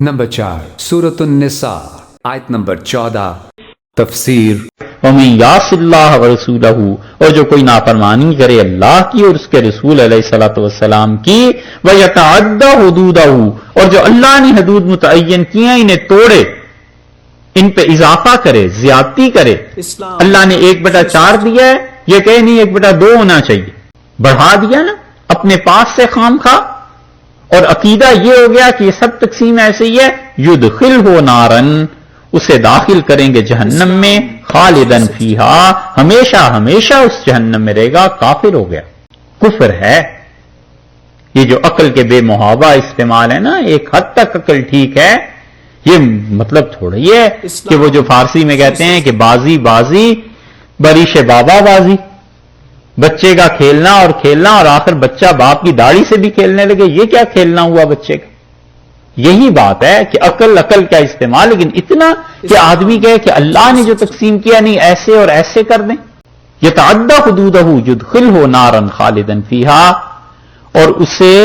Number 4 سورۃ النساء آیت نمبر 14 تفسیر وَمَن يَعْصِ اللَّهَ وَرَسُولَهُ، اور جو کوئی نافرمانی کرے اللہ کی اور اس کے رسول علیہ الصلوۃ والسلام کی، وَيَتَعَدَّ حُدُودَهُ، اور جو اللہ نے حدود متعین کی ہیں انہیں توڑے، ان پہ اضافہ کرے، زیادتی کرے۔ اللہ نے 1/4 دیا ہے، یہ کہے نہیں 1/2 ہونا چاہیے، بڑھا دیا نا اپنے پاس سے خام خواہ، اور عقیدہ یہ ہو گیا کہ یہ سب تقسیم ایسے ہی ہے، یدخلہ نارن، اسے داخل کریں گے جہنم میں، خالدن فیہا، ہمیشہ ہمیشہ اس جہنم میں رہے گا، کافر ہو گیا، کفر ہے۔ یہ جو عقل کے بے محابہ استعمال ہے نا، ایک حد تک عقل ٹھیک ہے، یہ مطلب تھوڑی ہے کہ وہ جو فارسی میں کہتے ہیں کہ بازی بازی بریش بابا بازی، بچے کا کھیلنا اور آخر بچہ باپ کی داڑھی سے بھی کھیلنے لگے، یہ کیا کھیلنا ہوا بچے کا؟ یہی بات ہے کہ عقل کا استعمال، لیکن اتنا کہ آدمی کہے کہ اللہ نے جو تقسیم کیا نہیں ایسے اور ایسے کر دیں۔ یتعدی حدودہ یدخلہ نارا خالدا فیہا، اور اسے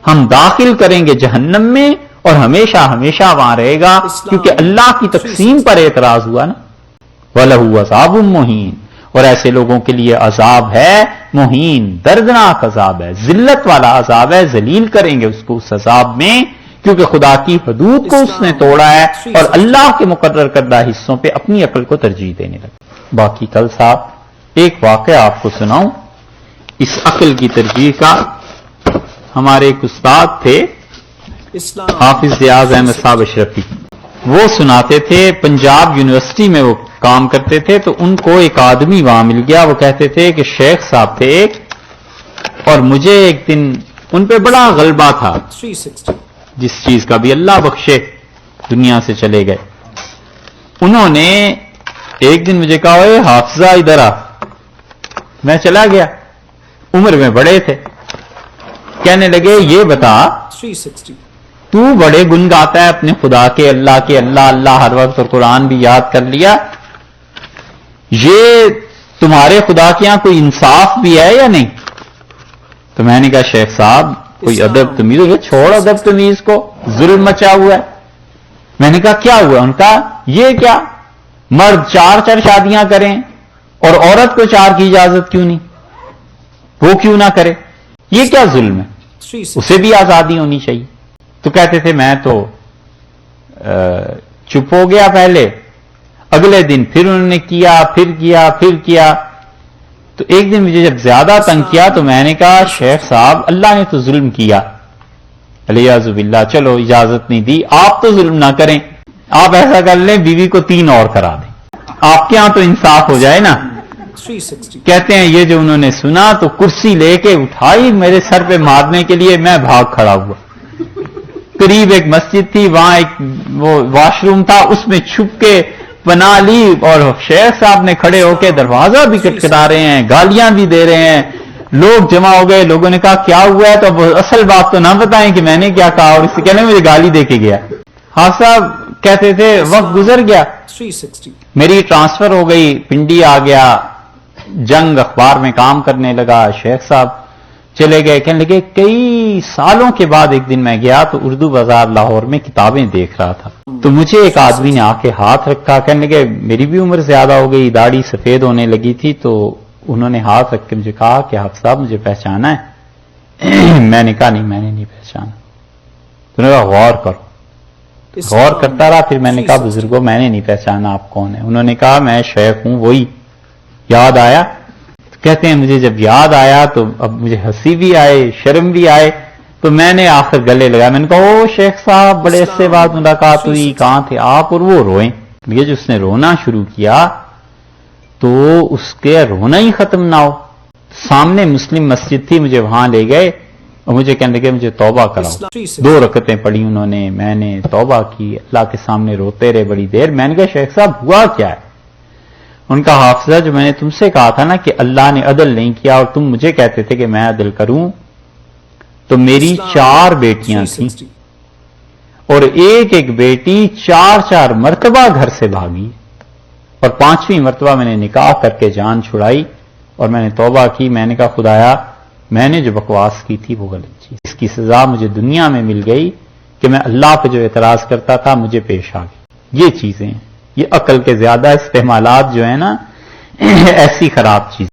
ہم داخل کریں گے جہنم میں اور ہمیشہ ہمیشہ وہاں رہے گا، کیونکہ اللہ کی تقسیم پر اعتراض ہوا نا۔ وَلَهُ عَذَابٌ مُّهِينٌ، اور ایسے لوگوں کے لیے عذاب ہے مہین، دردناک عذاب ہے، ذلت والا عذاب ہے، ذلیل کریں گے اس کو اس عذاب میں، کیونکہ خدا کی حدود کو اس نے توڑا ہے اور اللہ کے مقرر کردہ حصوں پہ اپنی عقل کو ترجیح دینے لگا۔ باقی کل صاحب ایک واقعہ آپ کو سناؤں اس عقل کی ترجیح کا۔ ہمارے ایک استاد تھے حافظ ریاض احمد صاحب اشرفی، وہ سناتے تھے، پنجاب یونیورسٹی میں وہ کام کرتے تھے، تو ان کو ایک آدمی وہاں مل گیا، وہ کہتے تھے کہ شیخ صاحب تھے ایک، اور مجھے ایک دن ان پہ بڑا غلبہ تھا، جس چیز کا بھی اللہ بخشے دنیا سے چلے گئے۔ انہوں نے ایک دن مجھے کہا اے حافظہ ادھر آ، میں چلا گیا، عمر میں بڑے تھے، کہنے لگے یہ بتا تو بڑے گن گاتا ہے اپنے خدا کے، اللہ کے، اللہ اللہ ہر وقت، اور قرآن بھی یاد کر لیا، یہ تمہارے خدا کے یہاں کوئی انصاف بھی ہے یا نہیں؟ تو میں نے کہا شیخ صاحب کوئی ادب تمیز ہو، چھوڑ ادب تمیز کو، ظلم مچا ہوا ہے۔ میں نے کہا کیا ہوا؟ ان کا یہ کیا مرد 4 شادیاں کریں اور عورت کو 4 کی اجازت کیوں نہیں؟ وہ کیوں نہ کرے؟ یہ کیا ظلم ہے؟ اسے بھی آزادی ہونی چاہیے۔ تو کہتے تھے میں تو چپ ہو گیا پہلے، اگلے دن پھر انہوں نے کیا، پھر کیا، تو ایک دن مجھے جب زیادہ تنگ کیا تو میں نے کہا شیخ صاحب اللہ نے تو ظلم کیا، الیاذ باللہ، چلو اجازت نہیں دی، آپ تو ظلم نہ کریں، آپ ایسا کر لیں بیوی کو 3 اور کرا دیں، آپ کے ہاں تو انصاف ہو جائے نا۔ کہتے ہیں یہ جو انہوں نے سنا تو کرسی لے کے اٹھائی میرے سر پہ مارنے کے لیے، میں بھاگ کھڑا ہوا، قریب ایک مسجد تھی، وہاں ایک وہ واش روم تھا، اس میں چھپ کے پناہ لی، اور شیخ صاحب نے کھڑے ہو کے دروازہ بھی کٹکھٹا رہے ہیں، گالیاں بھی دے رہے ہیں، لوگ جمع ہو گئے، لوگوں نے کہا کیا ہوا ہے، تو اب اصل بات تو نہ بتائیں کہ میں نے کیا کہا، اور اس سے کہنے مجھے گالی دے کے گیا۔ حافظ صاحب کہتے تھے وقت گزر گیا، میری ٹرانسفر ہو گئی، پنڈی آ گیا، جنگ اخبار میں کام کرنے لگا، شیخ صاحب چلے گئے، کہنے لگے کئی سالوں کے بعد ایک دن میں گیا تو اردو بازار لاہور میں کتابیں دیکھ رہا تھا، تو مجھے ایک آدمی نے آ کے ہاتھ رکھا، کہنے لگے میری بھی عمر زیادہ ہو گئی، داڑھی سفید ہونے لگی تھی، تو انہوں نے ہاتھ رکھ کے مجھے کہا کہ حافظ صاحب مجھے پہچانا ہے؟ میں نے کہا نہیں میں نے نہیں پہچانا۔ تو انہوں نے کہا غور کرو، غور کرتا رہا، پھر میں نے کہا بزرگوں میں نے نہیں پہچانا آپ کون ہیں؟ انہوں نے کہا میں شیخ ہوں، وہی یاد آیا؟ کہتے ہیں مجھے جب یاد آیا تو اب مجھے ہنسی بھی آئے شرم بھی آئے، تو میں نے آخر گلے لگایا، میں نے کہا او شیخ صاحب بڑے عرصے بعد ملاقات ہوئی، کہاں تھے آپ؟ اور وہ روئیں، یہ جو اس نے رونا شروع کیا تو اس کے رونا ہی ختم نہ ہو۔ سامنے مسلم مسجد تھی، مجھے وہاں لے گئے اور مجھے کہنے لگے مجھے توبہ کراؤ، 2 رکعتیں پڑھی انہوں نے، میں نے توبہ کی، اللہ کے سامنے روتے رہے بڑی دیر۔ میں نے کہا شیخ صاحب ہوا کیا ہے؟ ان کا حافظہ جو میں نے تم سے کہا تھا نا کہ اللہ نے عدل نہیں کیا اور تم مجھے کہتے تھے کہ میں عدل کروں، تو میری 4 بیٹیاں تھیں اور ایک بیٹی 4 مرتبہ گھر سے بھاگی، اور 5ویں مرتبہ میں نے نکاح کر کے جان چھڑائی اور میں نے توبہ کی۔ میں نے کہا خدایا میں نے جو بکواس کی تھی وہ غلط چیز، اس کی سزا مجھے دنیا میں مل گئی کہ میں اللہ پہ جو اعتراض کرتا تھا مجھے پیش آ گئی. یہ چیزیں، یہ عقل کے زیادہ استعمالات جو ہیں نا ایسی خراب چیز.